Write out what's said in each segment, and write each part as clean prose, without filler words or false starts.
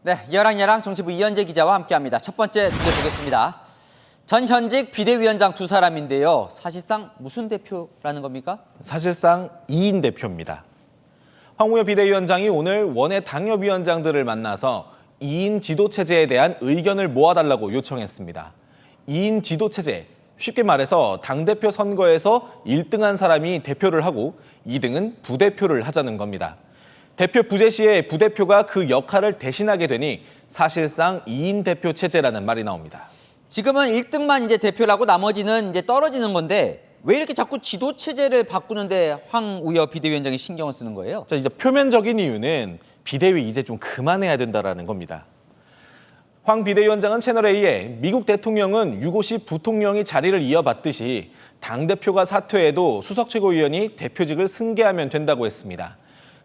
네, 여랑야랑 정치부 이현재 기자와 함께합니다. 첫 번째 주제 보겠습니다. 전현직 비대위원장 두 사람인데요. 사실상 무슨 대표라는 겁니까? 사실상 2인 대표입니다. 황우여 비대위원장이 오늘 원외 당협위원장들을 만나서 2인 지도체제에 대한 의견을 모아달라고 요청했습니다. 2인 지도체제, 쉽게 말해서 당대표 선거에서 1등한 사람이 대표를 하고 2등은 부대표를 하자는 겁니다. 대표 부재 시에 부대표가 그 역할을 대신하게 되니 사실상 2인 대표 체제라는 말이 나옵니다. 지금은 1등만 이제 대표를 하고 나머지는 이제 떨어지는 건데 왜 이렇게 자꾸 지도 체제를 바꾸는데 황우여 비대위원장이 신경을 쓰는 거예요? 자, 이제 표면적인 이유는 비대위 이제 좀 그만해야 된다라는 겁니다. 황 비대위원장은 채널A에 미국 대통령은 유고시 부통령이 자리를 이어받듯이 당대표가 사퇴해도 수석 최고위원이 대표직을 승계하면 된다고 했습니다.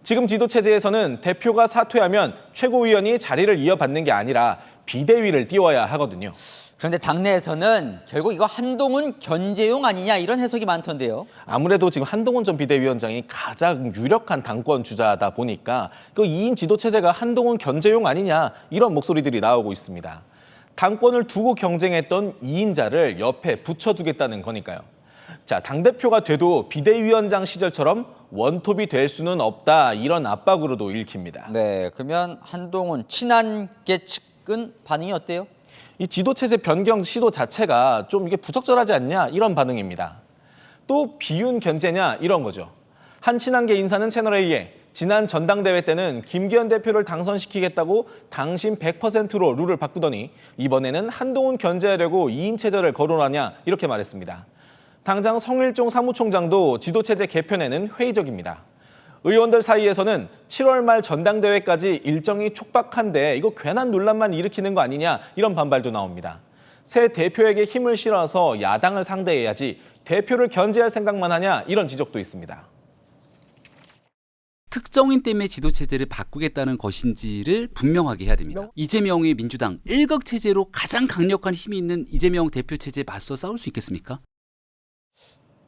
지금 지도체제에서는 대표가 사퇴하면 최고위원이 자리를 이어받는 게 아니라 비대위를 띄워야 하거든요. 그런데 당내에서는 결국 이거 한동훈 견제용 아니냐 이런 해석이 많던데요. 아무래도 지금 한동훈 전 비대위원장이 가장 유력한 당권 주자다 보니까 그 2인 지도체제가 한동훈 견제용 아니냐 이런 목소리들이 나오고 있습니다. 당권을 두고 경쟁했던 2인자를 옆에 붙여두겠다는 거니까요. 자, 당대표가 돼도 비대위원장 시절처럼 원톱이 될 수는 없다 이런 압박으로도 읽힙니다. 네, 그러면 한동훈 친한계 측은 반응이 어때요? 이 지도체제 변경 시도 자체가 좀 이게 부적절하지 않냐 이런 반응입니다. 또 비윤 견제냐 이런 거죠. 한 친한계 인사는 채널A에 지난 전당대회 때는 김기현 대표를 당선시키겠다고 당신 100%로 룰을 바꾸더니 이번에는 한동훈 견제하려고 2인 체제를 거론하냐 이렇게 말했습니다. 당장 성일종 사무총장도 지도체제 개편에는 회의적입니다. 의원들 사이에서는 7월 말 전당대회까지 일정이 촉박한데 이거 괜한 논란만 일으키는 거 아니냐 이런 반발도 나옵니다. 새 대표에게 힘을 실어서 야당을 상대해야지 대표를 견제할 생각만 하냐 이런 지적도 있습니다. 특정인 때문에 지도체제를 바꾸겠다는 것인지를 분명하게 해야 됩니다. 이재명의 민주당 1각 체제로 가장 강력한 힘이 있는 이재명 대표 체제에 맞서 싸울 수 있겠습니까?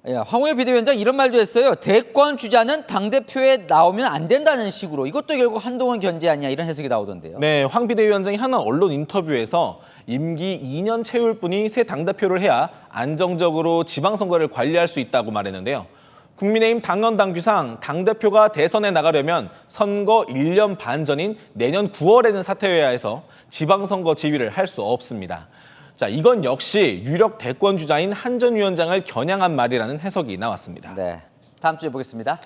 황우여 비대위원장 이런 말도 했어요. 대권 주자는 당대표에 나오면 안 된다는 식으로. 이것도 결국 한동훈 견제 아니냐 이런 해석이 나오던데요. 네, 황 비대위원장이 한 언론 인터뷰에서 임기 2년 채울 분이 새 당대표를 해야 안정적으로 지방선거를 관리할 수 있다고 말했는데요. 국민의힘 당원 당규상 당대표가 대선에 나가려면 선거 1년 반 전인 내년 9월에는 사퇴해야 해서 지방선거 지휘를 할 수 없습니다. 자, 이건 역시 유력 대권 주자인 한 전 위원장을 겨냥한 말이라는 해석이 나왔습니다. 네, 다음 주에 보겠습니다.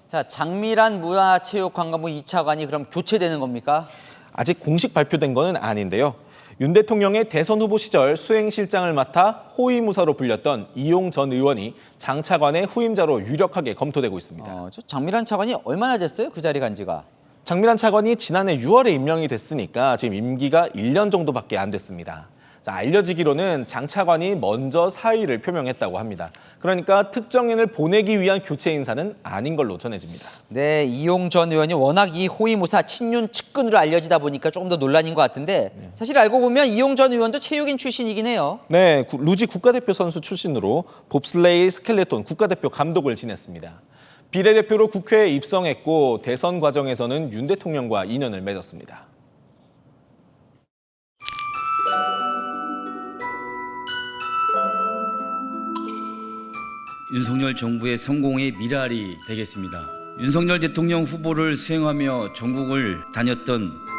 자, 장미란 문화체육관광부 2차관이 그럼 교체되는 겁니까? 아직 공식 발표된 건 아닌데요. 윤 대통령의 대선 후보 시절 수행실장을 맡아 호위무사로 불렸던 이용 전 의원이 장 차관의 후임자로 유력하게 검토되고 있습니다. 저 장미란 차관이 얼마나 됐어요? 그 자리 간 지가? 장미란 차관이 지난해 6월에 임명이 됐으니까 지금 임기가 1년 정도밖에 안 됐습니다. 자, 알려지기로는 장 차관이 먼저 사의를 표명했다고 합니다. 그러니까 특정인을 보내기 위한 교체 인사는 아닌 걸로 전해집니다. 네, 이용 전 의원이 워낙 이 호위무사 친윤 측근으로 알려지다 보니까 조금 더 논란인 것 같은데 사실 알고 보면 이용 전 의원도 체육인 출신이긴 해요. 네, 루지 국가대표 선수 출신으로 봅슬레이 스켈레톤 국가대표 감독을 지냈습니다. 비례대표로 국회에 입성했고 대선 과정에서는 윤 대통령과 인연을 맺었습니다. 윤석열 정부의 성공의 미랄이 되겠습니다. 윤석열 대통령 후보를 수행하며 전국을 다녔던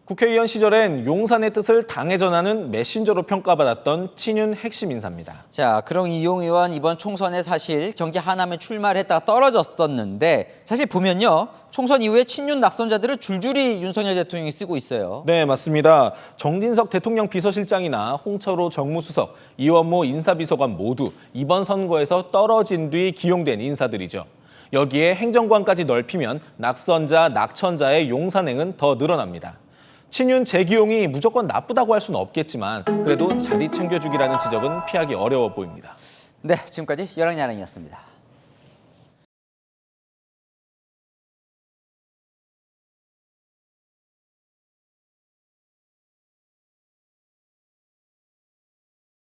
국회의원 시절엔 용산의 뜻을 당에 전하는 메신저로 평가받았던 친윤 핵심 인사입니다. 자, 그럼 이용 의원 이번 총선에 사실 경기 하남에 출마를 했다가 떨어졌었는데 사실 보면요. 총선 이후에 친윤 낙선자들을 줄줄이 윤석열 대통령이 쓰고 있어요. 네, 맞습니다. 정진석 대통령 비서실장이나 홍철호 정무수석, 이원모 인사비서관 모두 이번 선거에서 떨어진 뒤 기용된 인사들이죠. 여기에 행정관까지 넓히면 낙선자, 낙천자의 용산행은 더 늘어납니다. 친윤 재기용이 무조건 나쁘다고 할 수는 없겠지만 그래도 자리 챙겨주기라는 지적은 피하기 어려워 보입니다. 네, 지금까지 여랑야랑이었습니다.